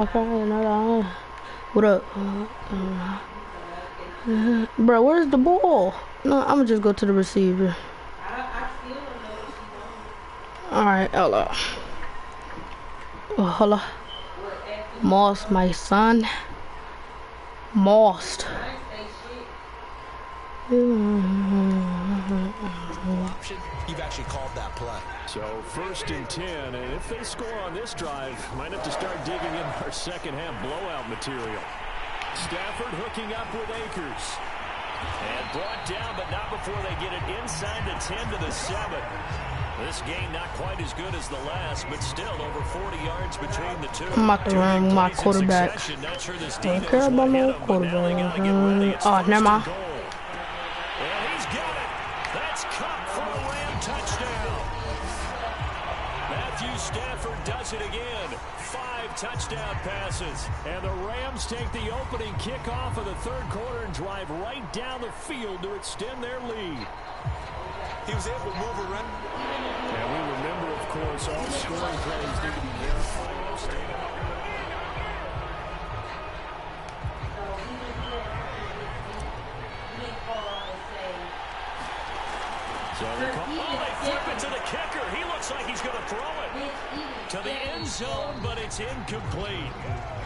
Okay, what up? Bro, where's the ball? No, I'm gonna just go to the receiver. Alright, hello. Hello. Moss, my son. Mossed. You've actually called that play. So 1st and 10, and if they score on this drive, might have to start digging in our second half blowout material. Stafford hooking up with Akers. And brought down, but not before they get it inside the 10 to the 7. This game not quite as good as the last, but still over 40 yards between the two. I'm about to run my quarterback. Not sure this I don't care about no quarterback. Oh, never mind. And he's got it. That's Cup for a Ram touchdown. Matthew Stafford does it again. 5 touchdown passes. And the Rams take the opening kickoff of the 3rd quarter and drive right down the field to extend their lead. He was able to move around. And we remember, of course, all scoring plays need to be verified. So they flip it to the kicker. He looks like he's going to throw it to the end zone, but it's incomplete.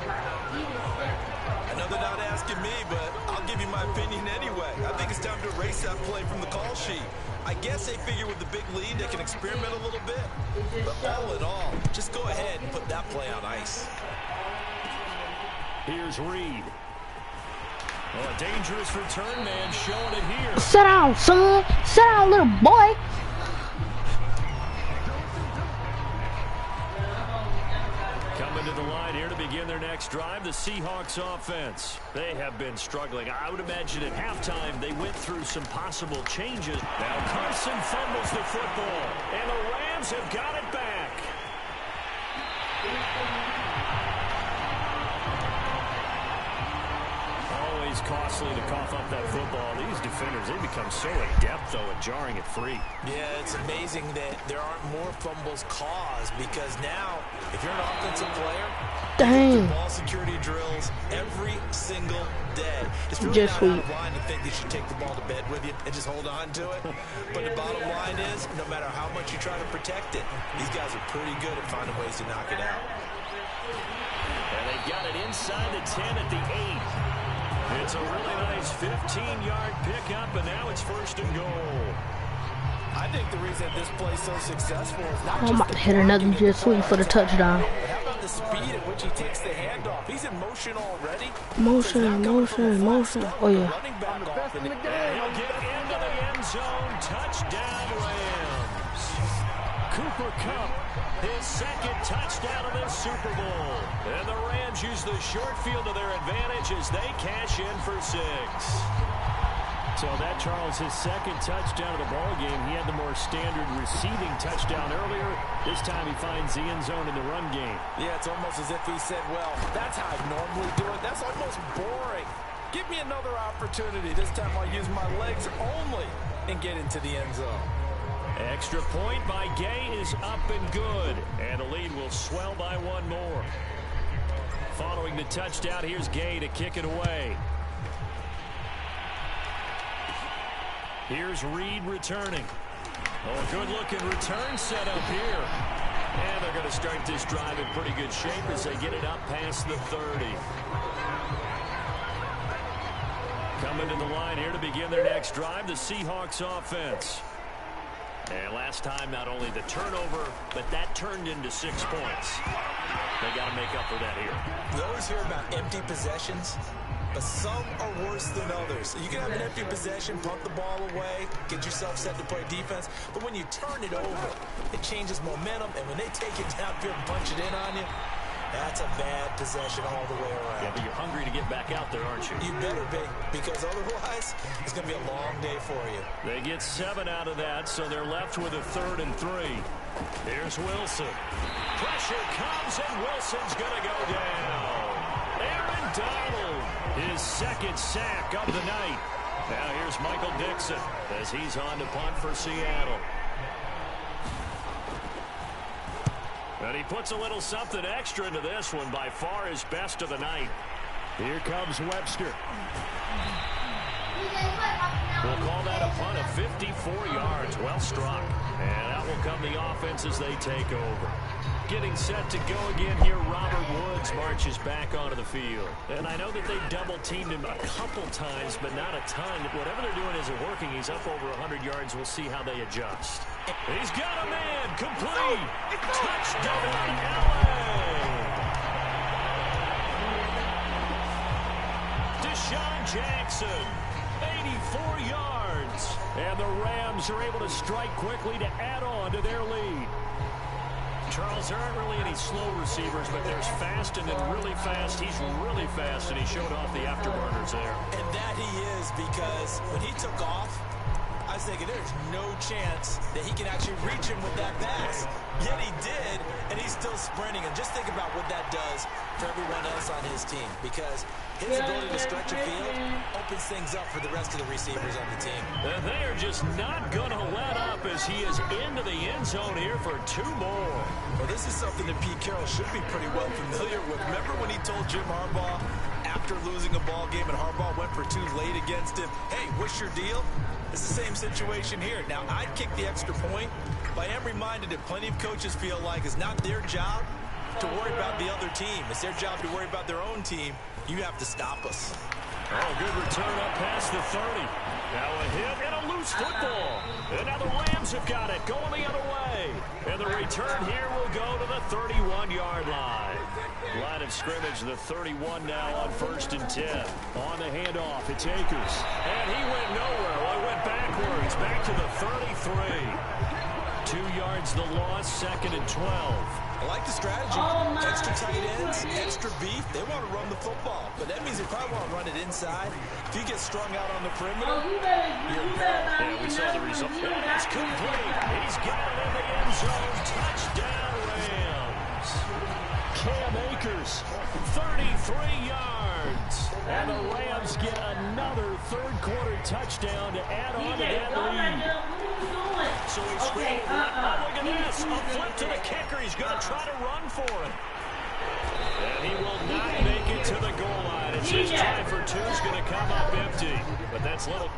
I know they're not asking me, but I'll give you my opinion anyway. I think it's time to erase that play from the call sheet. I guess they figure with the big lead they can experiment a little bit. But all in all, just go ahead and put that play on ice. Here's Reed. Oh, a dangerous return man showing it here. Sit down, son. Sit down, little boy. Coming to the line here to begin their next drive, the Seahawks offense. They have been struggling. I would imagine at halftime they went through some possible changes. Now Carson fumbles the football, and the Rams have got it back. Always costly to cough up that football. These defenders, they become so adept, though, at jarring it free. Yeah, it's amazing that there aren't more fumbles caused because now, if you're an offensive player, you do ball security drills every single day. It's really just not out of line to think that you take the ball to bed with you and just hold on to it. But the bottom line is, no matter how much you try to protect it, these guys are pretty good at finding ways to knock it out. And they've got it inside the 10 at the 8. It's a really nice 15-yard pickup, and now it's 1st and goal. I think the reason this play's so successful is not I'm about to hit another jet sweep for the touchdown. But how about the speed at which he takes the handoff? He's in motion already. Motion. Oh, yeah. Running back off, and he'll get into the end zone. Touchdown, Rams. Cooper Kupp, his 2nd touchdown of this Super Bowl. And the Rams use the short field to their advantage as they cash in for 6. So that, Charles, his 2nd touchdown of the ball game. He had the more standard receiving touchdown earlier. This time he finds the end zone in the run game. Yeah, it's almost as if he said, well, that's how I normally do it. That's almost boring. Give me another opportunity. This time I'll use my legs only and get into the end zone. Extra point by Gay is up and good. And the lead will swell by 1 more. Following the touchdown, here's Gay to kick it away. Here's Reed returning. Oh, good-looking return set up here. And they're going to start this drive in pretty good shape as they get it up past the 30. Coming to the line here to begin their next drive, the Seahawks offense. And last time, not only the turnover, but that turned into 6 points. They got to make up for that here. You always hear about empty possessions, but some are worse than others. You can have an empty possession, punt the ball away, get yourself set to play defense, but when you turn it over, it changes momentum, and when they take it downfield and punch it in on you, that's a bad possession all the way around. Yeah, but you're hungry to get back out there, aren't you? You better be, because otherwise, it's going to be a long day for you. They get 7 out of that, so they're left with a 3rd and 3. Here's Wilson. Pressure comes, and Wilson's going to go down. Aaron Donald, his 2nd sack of the night. Now here's Michael Dixon as he's on to punt for Seattle. And he puts a little something extra into this one, by far his best of the night. Here comes Webster. We'll call that a punt of 54 yards. Well struck. And out will come the offense as they take over. Getting set to go again here, Robert Woods marches back onto the field. And I know that they double-teamed him a couple times, but not a ton. Whatever they're doing isn't working. He's up over 100 yards. We'll see how they adjust. He's got a man. Complete. Touchdown, LA. Deshaun Jackson, 84 yards. And the Rams are able to strike quickly to add on to their lead. Charles, there aren't really any slow receivers, but there's fast and then really fast. He's really fast, and he showed off the afterburners there. And that he is, because when he took off, I was thinking there's no chance that he can actually reach him with that pass. Yet he did, and he's still sprinting. And just think about what that does for everyone else on his team, because his ability to stretch a field opens things up for the rest of the receivers on the team. And they are just not going to let up as he is into the end zone here for 2 more. Well, this is something that Pete Carroll should be pretty well familiar with. Remember when he told Jim Harbaugh after losing a ball game and Harbaugh went for 2 late against him, hey, what's your deal? It's the same situation here. Now, I'd kick the extra point, but I am reminded that plenty of coaches feel like it's not their job to worry about the other team. It's their job to worry about their own team. You have to stop us. Oh, good return up past the 30. Now a hit and a loose football. And now the Rams have got it going the other way. And the return here will go to the 31-yard line. Line of scrimmage, the 31 now on 1st and 10. On the handoff, it's Akers. And he went nowhere. Well, he went backwards, back to the 33. 2 yards the loss, 2nd and 12. I like the strategy. Extra tight ends, extra beef. They want to run the football, but that means they probably want to run it inside. If you get strung out on the perimeter, yeah, we saw the result. It's complete. He's got it in the end zone. Touchdown, Rams. Cam Akers, 33 yards. And the Rams get another 3rd-quarter touchdown to add on to that lead. So he's scrambled. Oh, look at this. A flip to the kicker. He's going to try to run for it. And he will not make it to the goal line. It's his try for 2 is going to come up empty. But that's little.